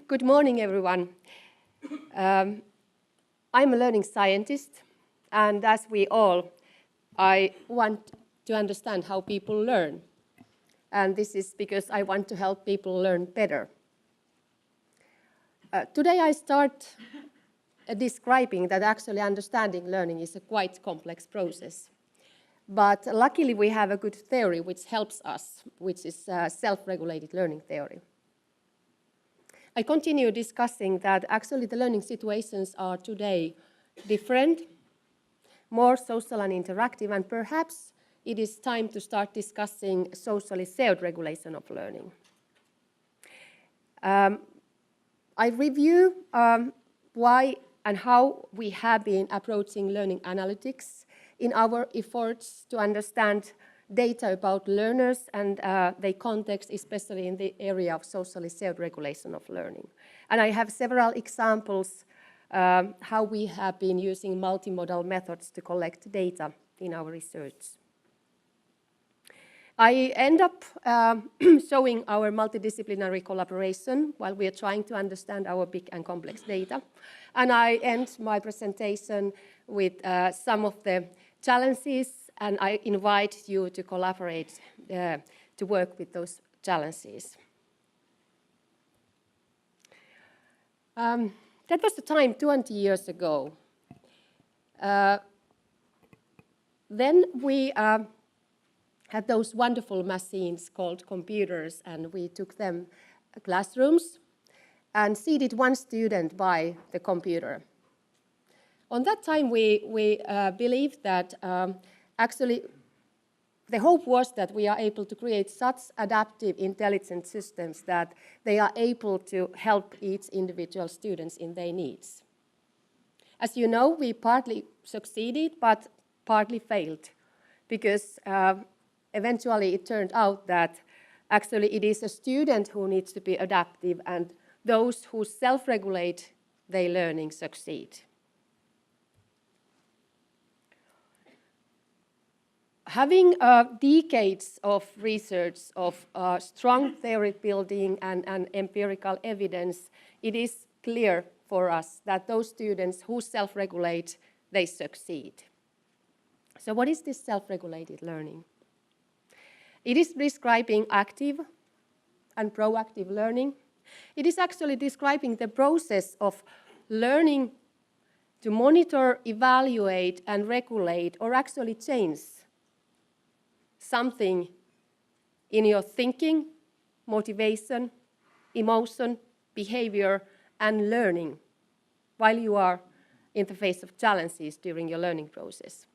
Good morning, everyone. I'm a learning scientist, and as we all, I want to understand how people learn. And this is because I want to help people learn better. Today I start describing that actually understanding learning is a quite complex process. But luckily we have a good theory which helps us, which is self-regulated learning theory. I continue discussing that actually the learning situations are today different, more social and interactive, and perhaps it is time to start discussing socially shared regulation of learning. I review why and how we have been approaching learning analytics in our efforts to understand data about learners and their context, especially in the area of socially shared regulation of learning. And I have several examples how we have been using multimodal methods to collect data in our research. I end up showing our multidisciplinary collaboration while we are trying to understand our big and complex data. And I end my presentation with some of the challenges, and I invite you to collaborate to work with those challenges. That was the time 20 years ago. Then we had those wonderful machines called computers, and we took them to classrooms and seated one student by the computer. On that time, we believed that actually the hope was that we are able to create such adaptive, intelligent systems that they are able to help each individual students in their needs. As you know, we partly succeeded, but partly failed, because eventually it turned out that actually it is a student who needs to be adaptive, and those who self-regulate their learning succeed. Having decades of research of strong theory building and empirical evidence, it is clear for us that those students who self-regulate, they succeed. So what is this self-regulated learning? It is describing active and proactive learning. It is actually describing the process of learning to monitor, evaluate, and regulate, or actually change something in your thinking, motivation, emotion, behavior, and learning while you are in the face of challenges during your learning process.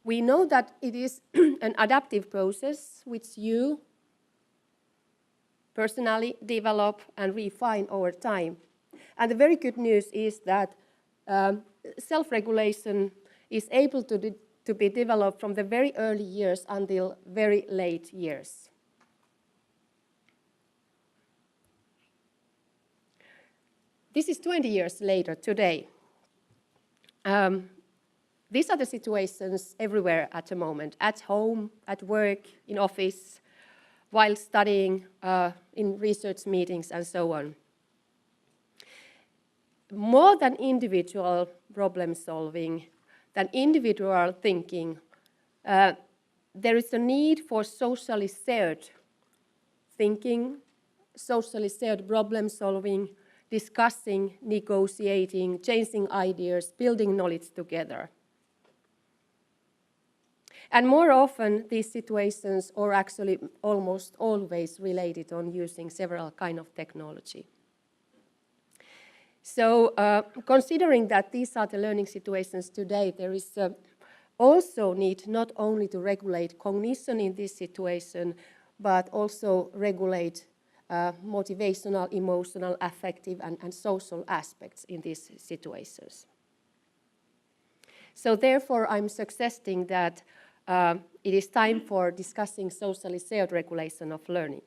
We know that it is an adaptive process which you personally develop and refine over time. And the very good news is that self-regulation is able to be developed from the very early years until very late years. This is 20 years later today. These are the situations everywhere at the moment, at home, at work, in office, while studying, in research meetings, and so on. More than individual problem solving, than individual thinking, there is a need for socially shared thinking, socially shared problem solving, discussing, negotiating, changing ideas, building knowledge together. And more often, these situations are actually almost always related on using several kinds of technology. So considering that these are the learning situations today, there is also need not only to regulate cognition in this situation, but also regulate motivational, emotional, affective, and social aspects in these situations. So therefore, I'm suggesting that it is time for discussing socially shared regulation of learning.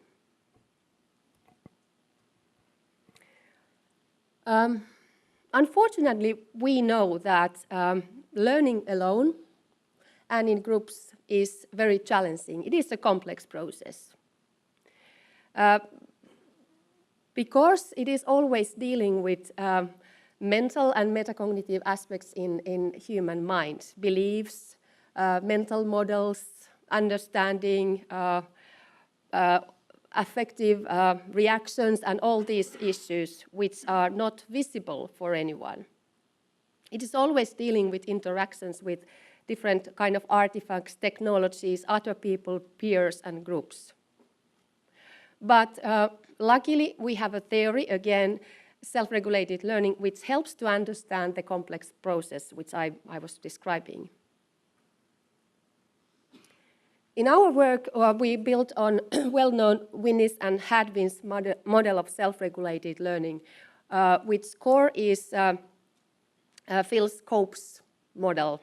Unfortunately, we know that learning alone and in groups is very challenging. It is a complex process. because it is always dealing with mental and metacognitive aspects in human mind, beliefs, mental models, understanding, affective reactions, and all these issues which are not visible for anyone. It is always dealing with interactions with different kind of artifacts, technologies, other people, peers, and groups. But luckily, we have a theory, again, self-regulated learning, which helps to understand the complex process which I was describing. In our work, we built on well-known Finnish and Hadvin's model of self-regulated learning, which core is Phil Scope's model.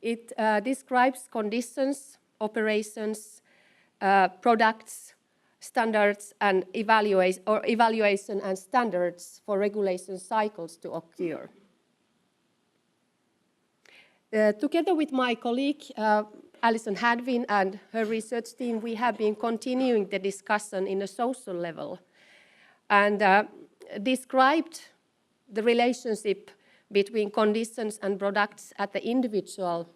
It describes conditions, operations, products, standards, and evaluation and standards for regulation cycles to occur. Together with my colleague, Alison Hadvin, and her research team, we have been continuing the discussion in a social level and described the relationship between conditions and products at the individual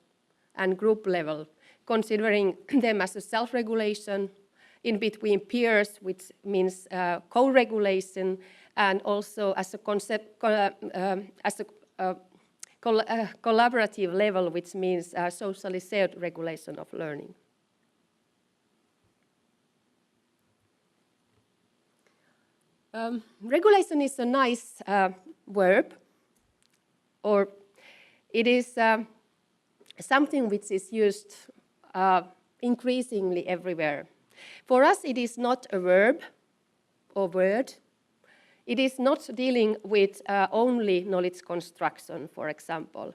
and group level, considering them as a self-regulation, in between peers, which means co-regulation, and also as a concept, collaborative level, which means socially shared regulation of learning. Regulation is a nice verb, or it is something which is used increasingly everywhere. For us, it is not a verb or word. It is not dealing with only knowledge construction, for example.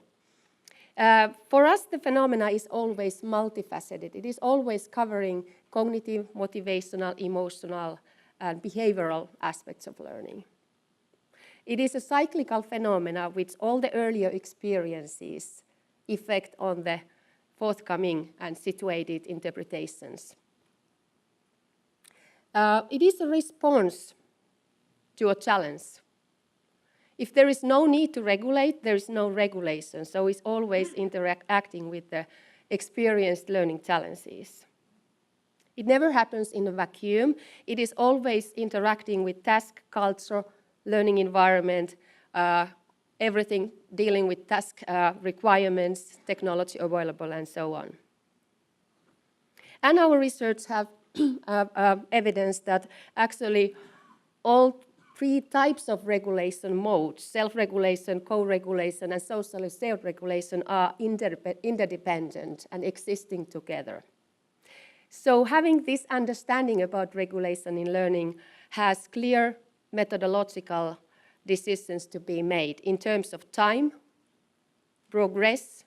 For us, the phenomena is always multifaceted. It is always covering cognitive, motivational, emotional, and behavioral aspects of learning. It is a cyclical phenomena which all the earlier experiences effect on the forthcoming and situated interpretations. It is a response to a challenge. If there is no need to regulate, there is no regulation, so it's always interacting with the experienced learning challenges. It never happens in a vacuum. It is always interacting with task, culture, learning environment, everything dealing with task requirements, technology available, and so on. And our research have evidence that actually all three types of regulation modes, self-regulation, co-regulation, and socially shared regulation, are interdependent and existing together. So having this understanding about regulation in learning has clear methodological decisions to be made in terms of time, progress,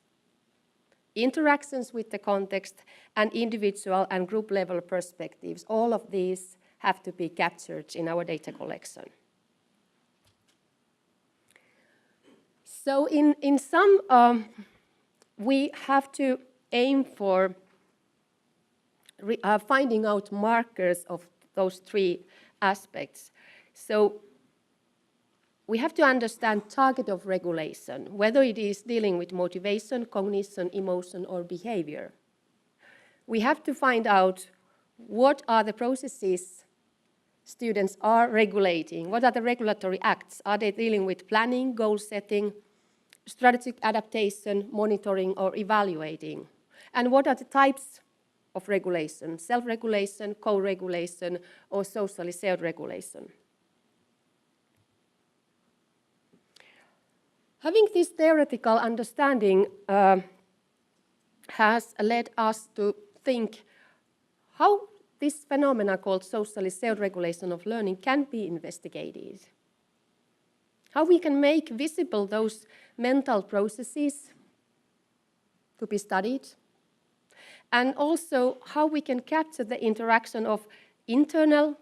interactions with the context, and individual and group level perspectives. All of these have to be captured in our data collection. So in sum, we have to aim for finding out markers of those three aspects. So we have to understand target of regulation, whether it is dealing with motivation, cognition, emotion, or behavior. We have to find out what are the processes students are regulating, what are the regulatory acts, are they dealing with planning, goal setting, strategic adaptation, monitoring, or evaluating, and what are the types of regulation, self-regulation, co-regulation, or socially shared regulation. Having this theoretical understanding has led us to think how this phenomena called socially shared regulation of learning can be investigated. How we can make visible those mental processes to be studied, and also how we can capture the interaction of internal,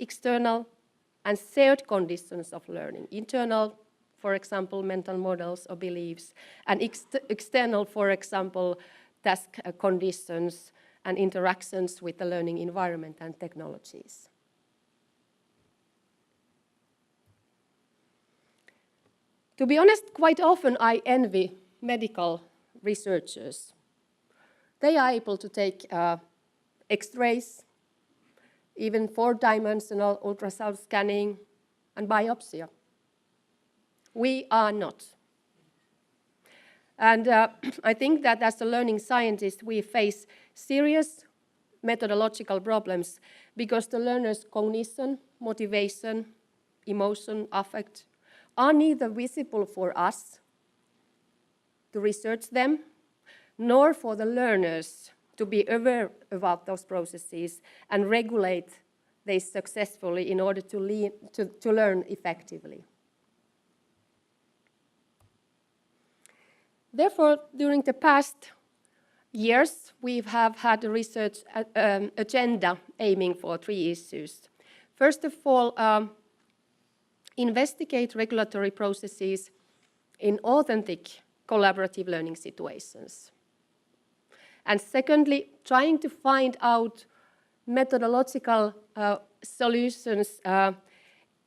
external, and shared conditions of learning. Internal, for example, mental models or beliefs, and external, for example, task conditions and interactions with the learning environment and technologies. To be honest, quite often I envy medical researchers. They are able to take X-rays, even 4-dimensional ultrasound scanning, and biopsy. We are not. And I think that as a learning scientist, we face serious methodological problems because the learner's cognition, motivation, emotion, affect are neither visible for us to research them, nor for the learners to be aware about those processes and regulate this successfully in order to learn effectively. Therefore, during the past years, we have had a research agenda aiming for 3 issues. First of all, investigate regulatory processes in authentic collaborative learning situations. And secondly, trying to find out methodological solutions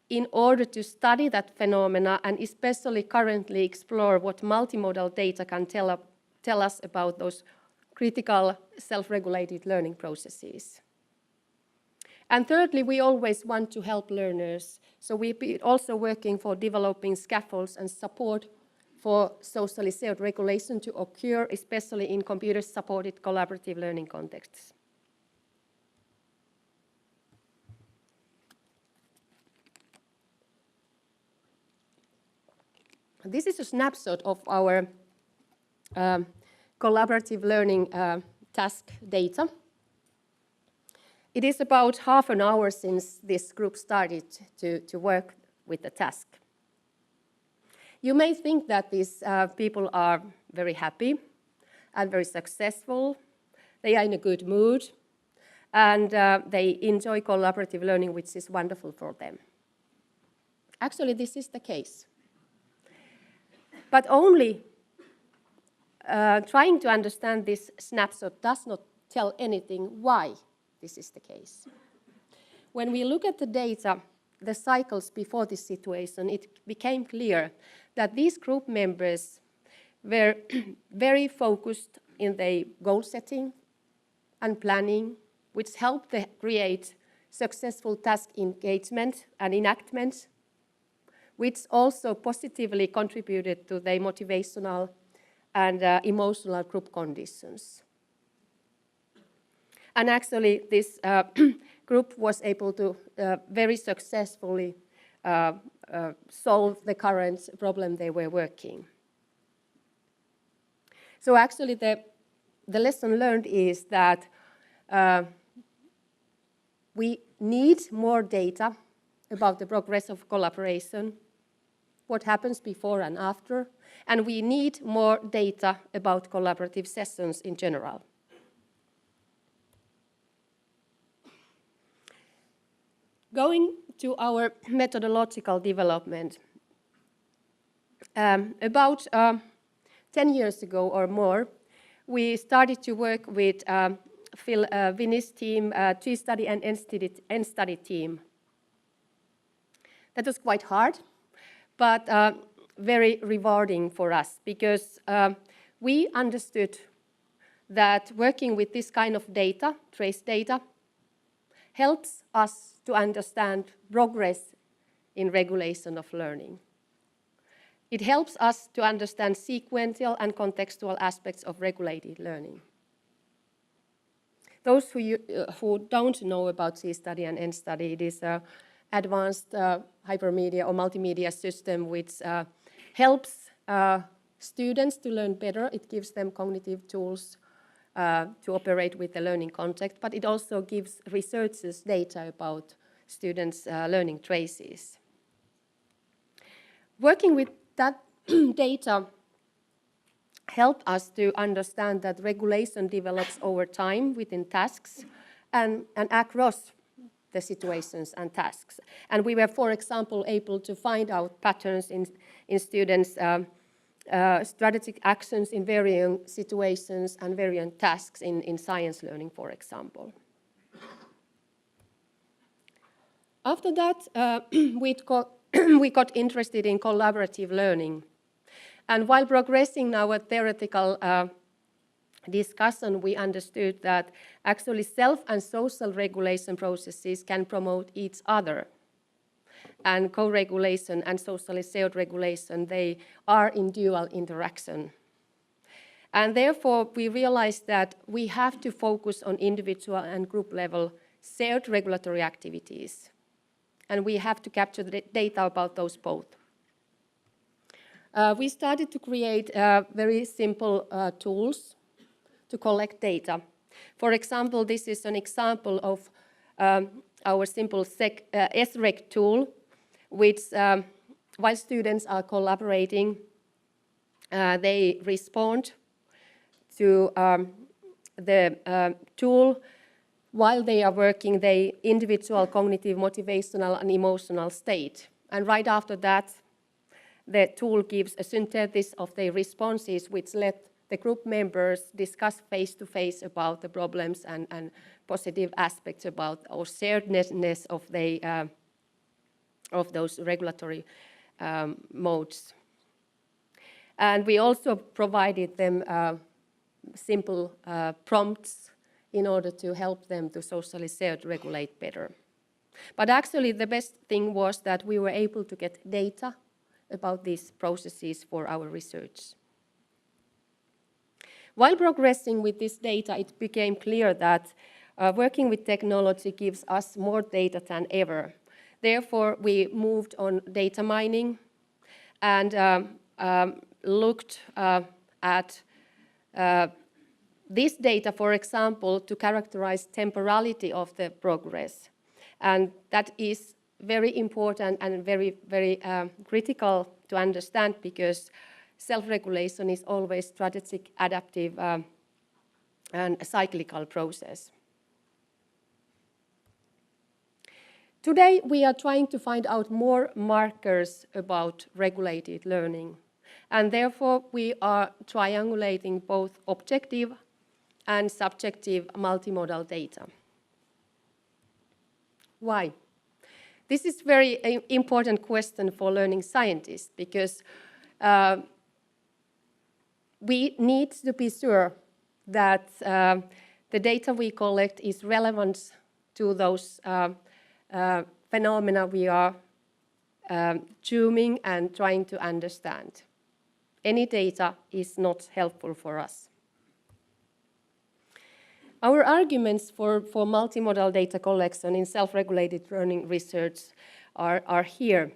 in order to study that phenomena and especially currently explore what multimodal data can tell us about those critical self-regulated learning processes. And thirdly, we always want to help learners. So we're also working for developing scaffolds and support for socially shared regulation to occur, especially in computer-supported collaborative learning contexts. This is a snapshot of our collaborative learning task data. It is about half an hour since this group started to work with the task. You may think that these people are very happy and very successful. They are in a good mood, and they enjoy collaborative learning, which is wonderful for them. Actually, this is the case. But only trying to understand this snapshot does not tell anything why this is the case. When we look at the data, the cycles before this situation, it became clear that these group members were very focused in their goal setting and planning, which helped them create successful task engagement and enactment, which also positively contributed to their motivational and emotional group conditions. And actually, this group was able to very successfully solve the current problem they were working. So actually, the lesson learned is that we need more data about the progress of collaboration, what happens before and after, and we need more data about collaborative sessions in general. Going to our methodological development, about 10 years ago or more, we started to work with Phil Vinnie's team, G-Study and N-Study team. That was quite hard, but very rewarding for us because we understood that working with this kind of data, trace data, helps us to understand progress in regulation of learning. It helps us to understand sequential and contextual aspects of regulated learning. Those who don't know about G-Study and N-Study, it is an advanced hypermedia or multimedia system which helps students to learn better. It gives them cognitive tools to operate with the learning context, but it also gives researchers data about students' learning traces. Working with that data helped us to understand that regulation develops over time within tasks and across the situations and tasks. And we were, for example, able to find out patterns in students' strategic actions in varying situations and varying tasks in science learning, for example. After that, with we got interested in collaborative learning. And while progressing our theoretical discussion, we understood that actually self and social regulation processes can promote each other. And co-regulation and socially shared regulation, they are in dual interaction. And therefore, we realized that we have to focus on individual and group level shared regulatory activities. And we have to capture the data about those both. We started to create very simple tools to collect data. For example, this is an example of our simple SREG tool, which, while students are collaborating, they respond to the tool while they are working the individual cognitive, motivational, and emotional state. And right after that, the tool gives a synthesis of their responses, which let the group members discuss face-to-face about the problems and positive aspects about or sharedness of those regulatory modes. And we also provided them simple prompts in order to help them to socially shared regulate better. But actually the best thing was that we were able to get data about these processes for our research. While progressing with this data, it became clear that working with technology gives us more data than ever. Therefore, we moved on data mining and looked at this data, for example, to characterize temporality of the progress. And that is very important and very critical to understand, because self-regulation is always strategic, adaptive, and a cyclical process. Today, we are trying to find out more markers about regulated learning. And therefore, we are triangulating both objective and subjective multimodal data. Why? This is a very important question for learning scientists, because we need to be sure that the data we collect is relevant to those phenomena we are zooming and trying to understand. Any data is not helpful for us. Our arguments for multimodal data collection in self-regulated learning research are here.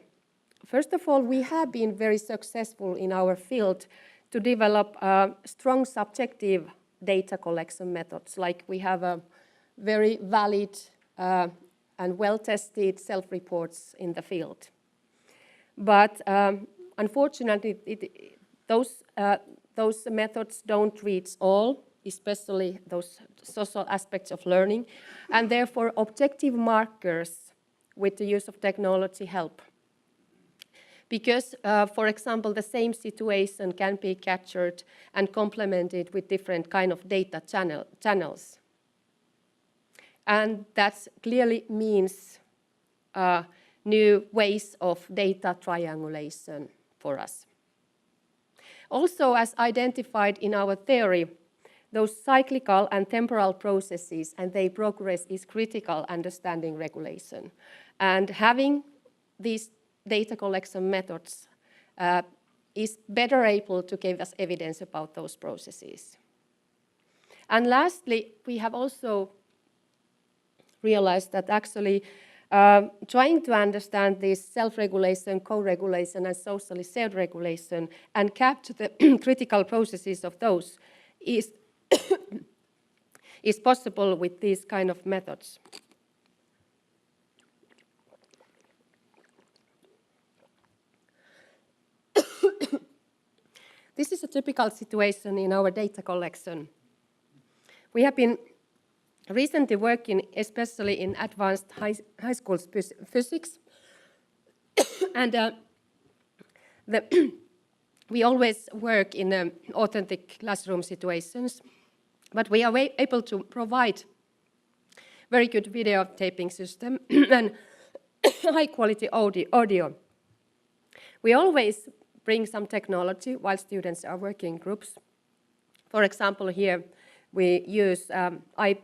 First of all, we have been very successful in our field to develop strong subjective data collection methods, like we have a very valid and well-tested self-reports in the field. But unfortunately, those methods don't reach all, especially those social aspects of learning, and therefore objective markers with the use of technology help. Because, for example, the same situation can be captured and complemented with different kind of data channels. And that clearly means new ways of data triangulation for us. Also, as identified in our theory, those cyclical and temporal processes and their progress is critical understanding regulation. And having these data collection methods is better able to give us evidence about those processes. And lastly, we have also realized that actually trying to understand this self-regulation, co-regulation, and socially shared regulation and capture the critical processes of those is possible with these kind of methods. This is a typical situation in our data collection. We have been recently working especially in advanced high school physics, and we always work in authentic classroom situations, but we are able to provide very good video taping system and high quality audio. We always bring some technology while students are working in groups. For example, here we use iPads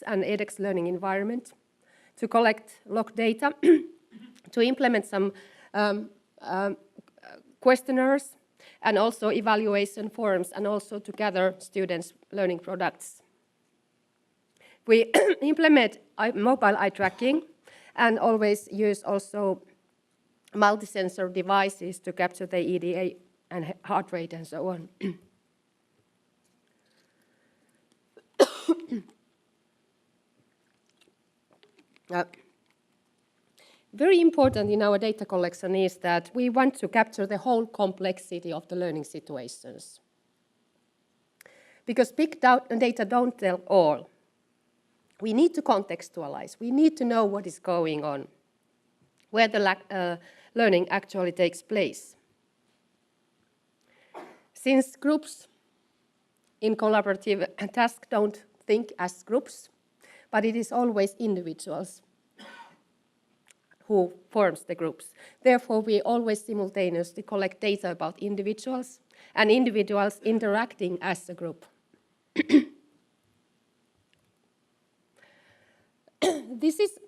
and edX learning environment to collect log data, to implement some questionnaires, and also evaluation forums, and also to gather students' learning products. We implement mobile eye tracking and always use also multi-sensor devices to capture the EDA and heart rate and so on. Very important in our data collection is that we want to capture the whole complexity of the learning situations. Because big data don't tell all. We need to contextualize. We need to know what is going on, where the learning actually takes place. Since groups in collaborative tasks don't think as groups, but it is always individuals who forms the groups. Therefore, we always simultaneously collect data about individuals and individuals interacting as a group. This is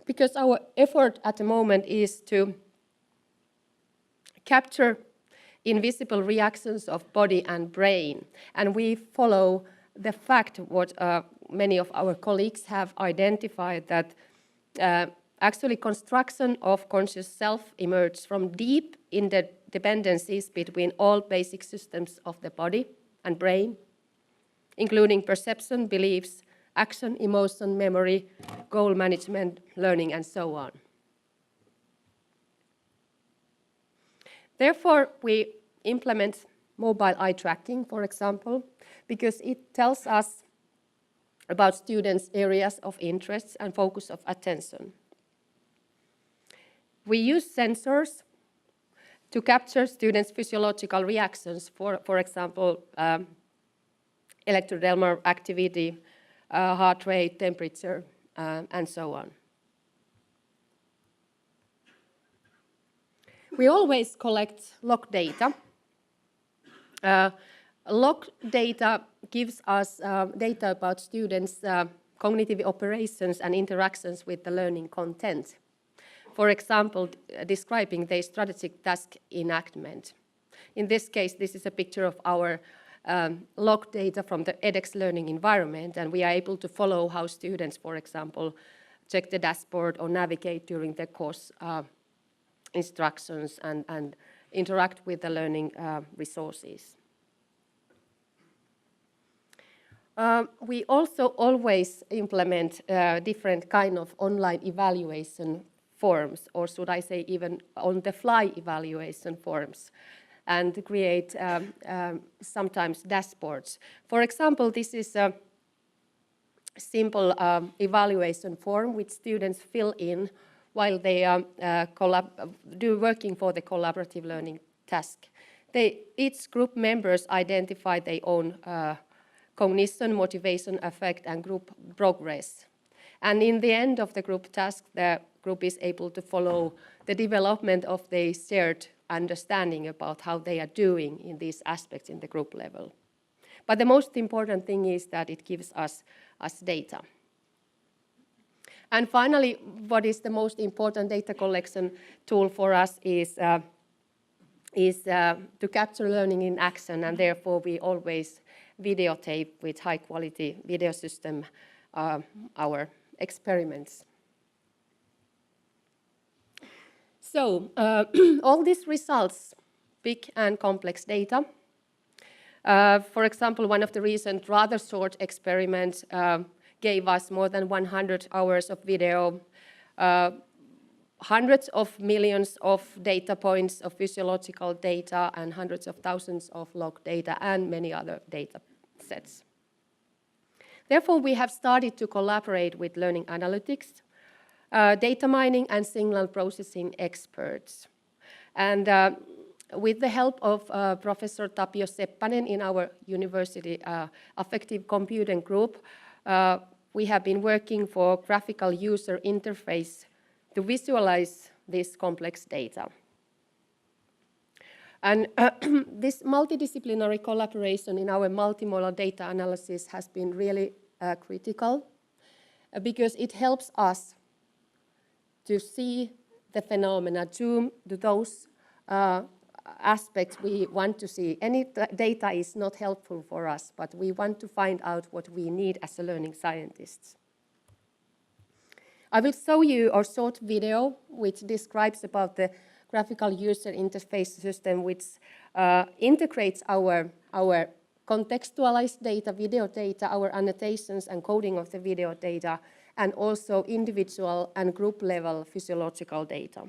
because our effort at the moment is to capture invisible reactions of body and brain, and we follow the fact what many of our colleagues have identified, that actually construction of conscious self emerges from deep interdependencies between all basic systems of the body and brain, including perception, beliefs, action, emotion, memory, goal management, learning, and so on. Therefore, we implement mobile eye tracking, for example, because it tells us about students' areas of interest and focus of attention. We use sensors to capture students' physiological reactions, for example, electrodermal activity, heart rate, temperature, and so on. We always collect log data. Log data gives us data about students' cognitive operations and interactions with the learning content. For example, describing their strategic task enactment. In this case, this is a picture of our log data from the edX learning environment, and we are able to follow how students, for example, check the dashboard or navigate during the course instructions and interact with the learning resources. We also always implement different kind of online evaluation forms, or should I say even on-the-fly evaluation forms, and create sometimes dashboards. For example, this is a simple evaluation form which students fill in while they are working for the collaborative learning task. Each group members identify their own cognition, motivation, affect, and group progress. And in the end of the group task, the group is able to follow the development of their shared understanding about how they are doing in these aspects in the group level. But the most important thing is that it gives us data. And finally, what is the most important data collection tool for us is to capture learning in action, and therefore we always videotape with high-quality video system our experiments. So all these results, big and complex data. For example, one of the recent rather short experiments gave us more than 100 hours of video, hundreds of millions of data points of physiological data, and hundreds of thousands of log data, and many other data sets. Therefore, we have started to collaborate with learning analytics, data mining, and signal processing experts. And with the help of Professor Tapio Seppänen in our university affective computing group, we have been working for graphical user interface to visualize this complex data. And this multidisciplinary collaboration in our multimodal data analysis has been really critical because it helps us to see the phenomena, zoom to those aspects we want to see. Any data is not helpful for us, but we want to find out what we need as a learning scientists. I will show you a short video which describes about the graphical user interface system which integrates our contextualized data, video data, our annotations and coding of the video data, and also individual and group level physiological data.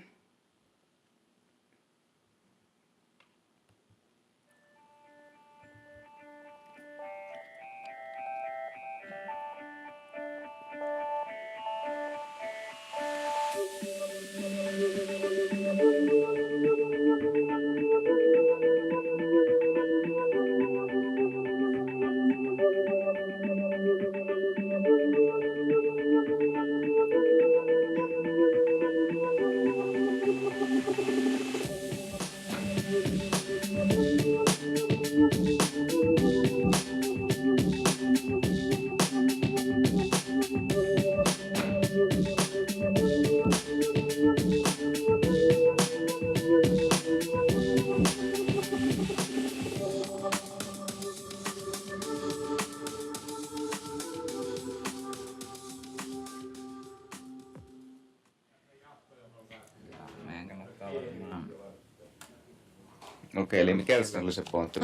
Okei, eli mikä tässä oli se pointti?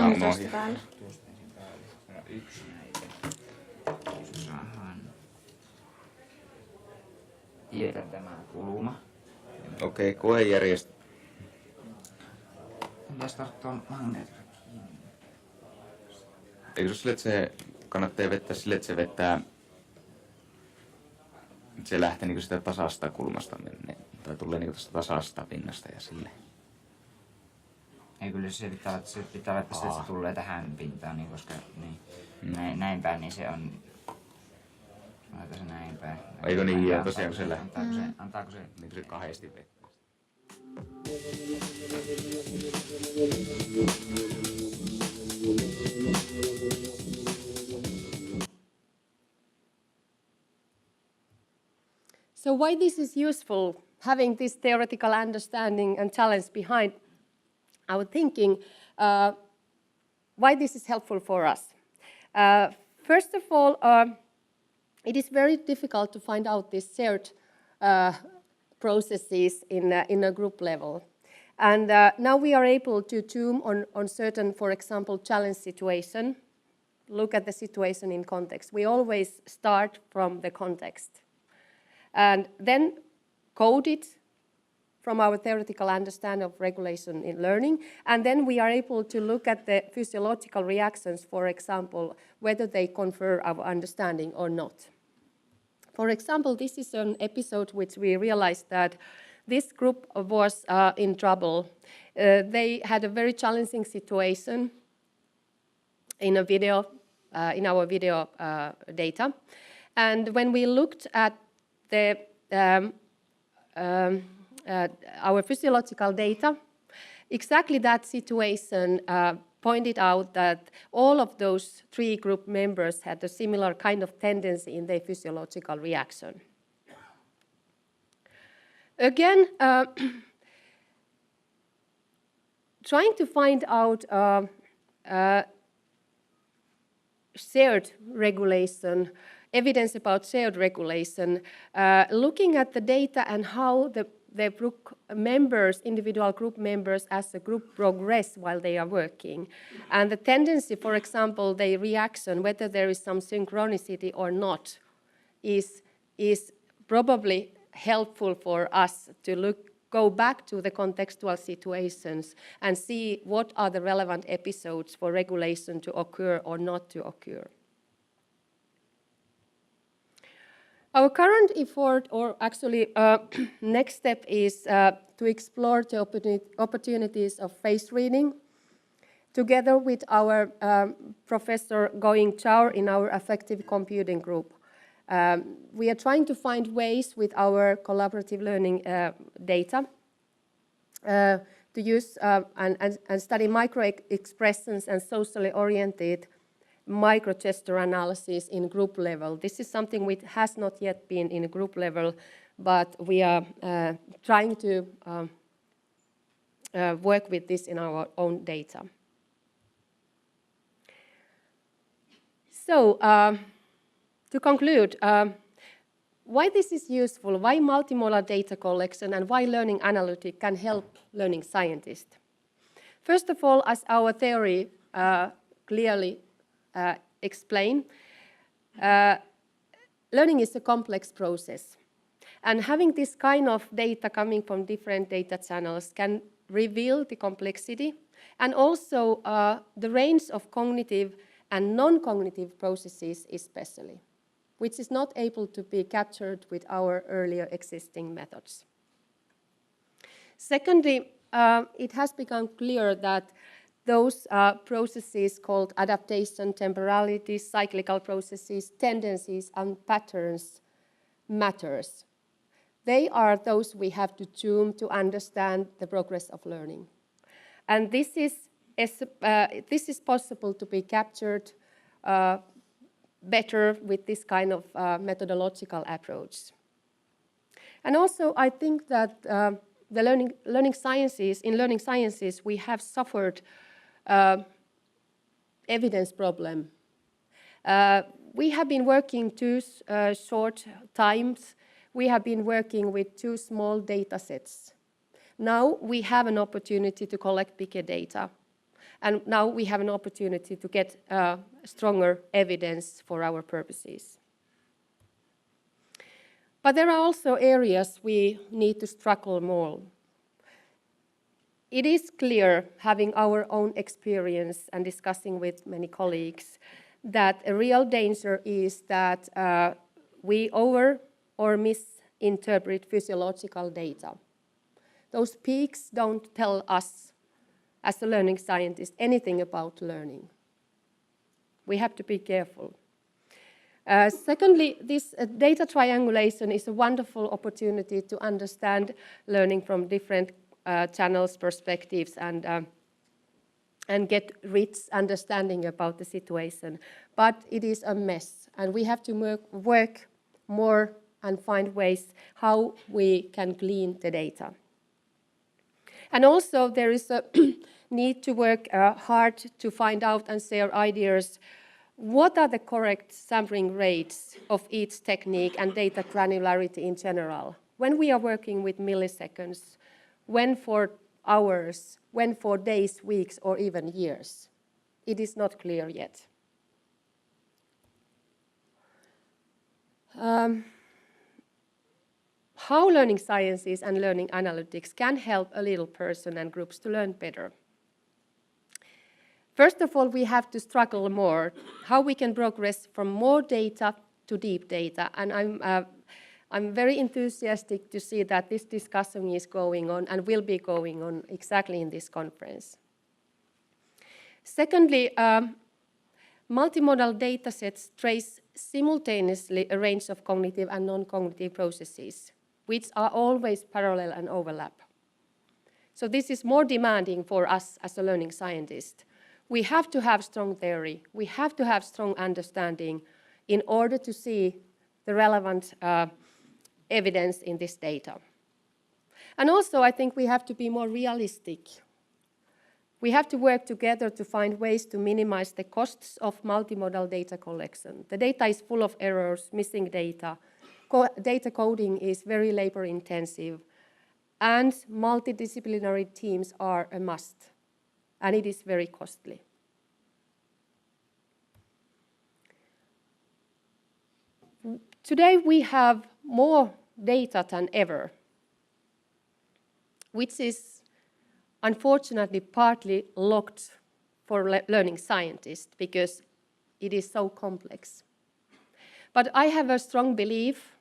Tietää tämä kulma. Okei, koejärjestö. Pitäisi tarttua magneetilla. Eikö sille, että se kannattaa vettää sille, että se vetää, että se lähtee niin sitä tasasta kulmasta, tai tulee niin tästä tasasta pinnasta ja sille. Ei kyllä se pitää että se tulee tähän pintaan, niin koska niin, näin päin, niin se on. Laita se näin päin. Eikö niin, ja tosiaan kun se lähtee. Antaako se niin se kahdesti vettä. So why this is useful, having this theoretical understanding and challenge behind our thinking, why this is helpful for us. First of all, it is very difficult to find out these shared processes in a group level. And now we are able to zoom on certain, for example, challenge situation, look at the situation in context. We always start from the context and then code it from our theoretical understanding of regulation in learning. And then we are able to look at the physiological reactions, for example, whether they confer our understanding or not. For example, this is an episode which we realized that this group was in trouble. They had a very challenging situation in our video data. And when we looked at the our physiological data, exactly that situation pointed out that all of those three group members had a similar kind of tendency in their physiological reaction. Again, trying to find out shared regulation, evidence about shared regulation, looking at the data and how the group members, individual group members as a group progress while they are working. And the tendency, for example, their reaction, whether there is some synchronicity or not, is probably helpful for us to go back to the contextual situations and see what are the relevant episodes for regulation to occur or not to occur. Our current effort, or actually next step, is to explore the opportunities of face reading together with our Professor Francqui Chair in our affective computing group. We are trying to find ways with our collaborative learning data to use and study micro-expressions and socially oriented micro-gesture analysis in group level. This is something which has not yet been in group level, but we are trying to work with this in our own data. So, to conclude, why this is useful, why multimodal data collection and why learning analytics can help learning scientists. First of all, as our theory clearly explain, learning is a complex process. And having this kind of data coming from different data channels can reveal the complexity and also the range of cognitive and non-cognitive processes especially, which is not able to be captured with our earlier existing methods. Secondly, it has become clear that those processes called adaptation, temporality, cyclical processes, tendencies, and patterns matters. They are those we have to tune to understand the progress of learning. And this is possible to be captured better with this kind of methodological approach. And also, I think that the learning sciences, we have suffered evidence problem. We have been working too short times. We have been working with too small data sets. Now we have an opportunity to collect bigger data. And now we have an opportunity to get stronger evidence for our purposes. But there are also areas we need to struggle more. It is clear, having our own experience and discussing with many colleagues, that a real danger is that we over or misinterpret physiological data. Those peaks don't tell us, as a learning scientist, anything about learning. We have to be careful. Secondly, this data triangulation is a wonderful opportunity to understand learning from different channels, perspectives, and get rich understanding about the situation. But it is a mess, and we have to work more and find ways how we can glean the data. And also there is a need to work hard to find out and share ideas. What are the correct sampling rates of each technique and data granularity in general? When we are working with milliseconds, when for hours, when for days, weeks, or even years? It is not clear yet. How learning sciences and learning analytics can help a little person and groups to learn better. First of all, we have to struggle more, how we can progress from more data to deep data. And I'm very enthusiastic to see that this discussion is going on and will be going on exactly in this conference. Secondly, multimodal datasets trace simultaneously a range of cognitive and non-cognitive processes, which are always parallel and overlap. So this is more demanding for us as a learning scientist. We have to have strong theory. We have to have strong understanding in order to see the relevant evidence in this data. And also, I think we have to be more realistic. We have to work together to find ways to minimize the costs of multimodal data collection. The data is full of errors, missing data. Data coding is very labor-intensive, and multidisciplinary teams are a must, and it is very costly. Today we have more data than ever, which is unfortunately partly locked for learning scientists because it is so complex. But I have a strong belief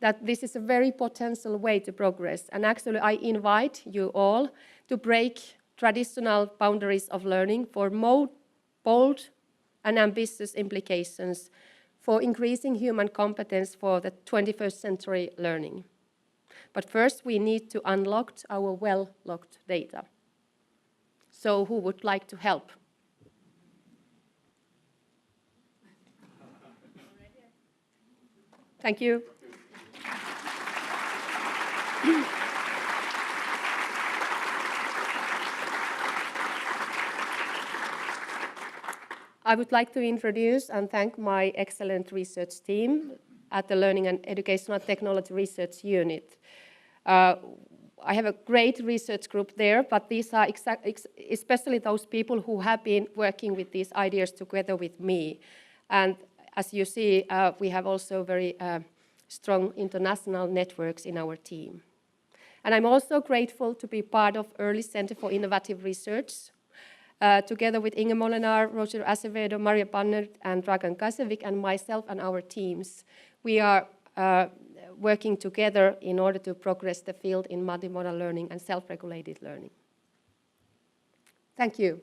that this is a very potential way to progress, and actually I invite you all to break traditional boundaries of learning for more bold and ambitious implications for increasing human competence for the 21st century learning. But first, we need to unlock our well-locked data. So who would like to help? Thank you. I would like to introduce and thank my excellent research team at the Learning and Educational Technology Research Unit. I have a great research group there, but these are especially those people who have been working with these ideas together with me. And as you see, we have also very strong international networks in our team. And I'm also grateful to be part of EARLI Center for Innovative Research, together with Inge Molinar, Roger Acevedo, Maria Banner, and Dragan Kasevic, and myself and our teams. We are working together in order to progress the field in multimodal learning and self-regulated learning. Thank you.